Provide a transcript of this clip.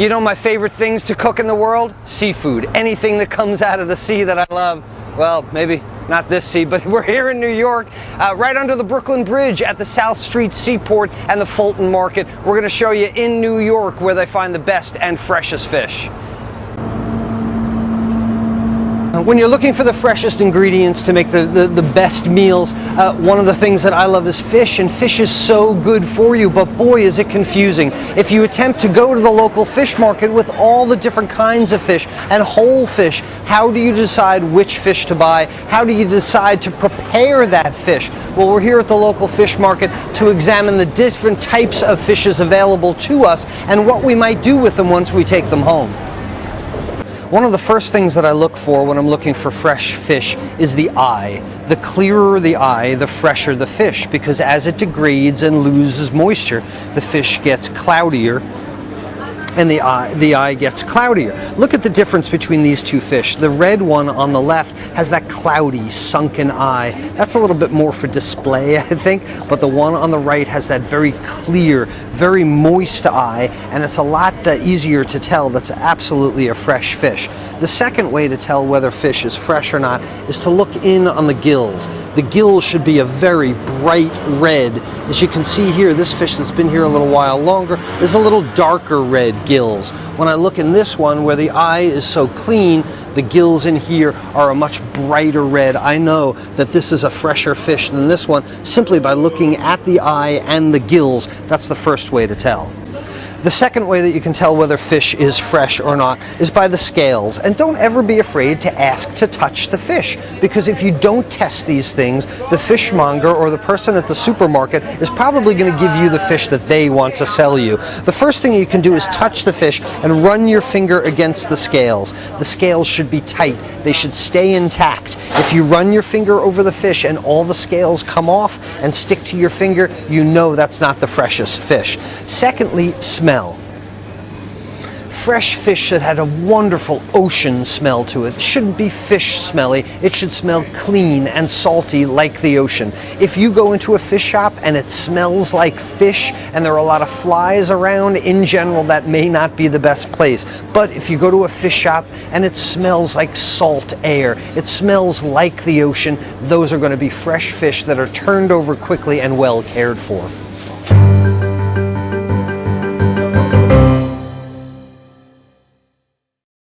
You know my favorite things to cook in the world? Seafood. Anything that comes out of the sea that I love. Well, maybe not this sea, but we're here in New York, right under the Brooklyn Bridge at the South Street Seaport and the Fulton Market. We're going to show you in New York where they find the best and freshest fish. When you're looking for the freshest ingredients to make the best meals, one of the things that I love is fish, and fish is so good for you, but boy is it confusing. If you attempt to go to the local fish market with all the different kinds of fish and whole fish, how do you decide which fish to buy? How do you decide to prepare that fish? Well, we're here at the local fish market to examine the different types of fishes available to us and what we might do with them once we take them home. One of the first things that I look for when I'm looking for fresh fish is the eye. The clearer the eye, the fresher the fish, because as it degrades and loses moisture, the fish gets cloudier and the eye gets cloudier. Look at the difference between these two fish. The red one on the left has that cloudy, sunken eye. That's a little bit more for display, I think, but the one on the right has that very clear, very moist eye, and it's a lot easier to tell that's absolutely a fresh fish. The second way to tell whether fish is fresh or not is to look in on the gills. The gills should be a very bright red. As you can see here, this fish that's been here a little while longer is a little darker red gills. When I look in this one where the eye is so clean, the gills in here are a much brighter red. I know that this is a fresher fish than this one simply by looking at the eye and the gills. That's the first way to tell. The second way that you can tell whether fish is fresh or not is by the scales. And don't ever be afraid to ask to touch the fish, because if you don't test these things, the fishmonger or the person at the supermarket is probably going to give you the fish that they want to sell you. The first thing you can do is touch the fish and run your finger against the scales. The scales should be tight. They should stay intact. If you run your finger over the fish and all the scales come off and stick to your finger, you know that's not the freshest fish. Secondly, smell. Fresh fish should have a wonderful ocean smell to it. It shouldn't be fish smelly. It should smell clean and salty like the ocean. If you go into a fish shop and it smells like fish and there are a lot of flies around, in general that may not be the best place. But if you go to a fish shop and it smells like salt air, it smells like the ocean, those are going to be fresh fish that are turned over quickly and well cared for.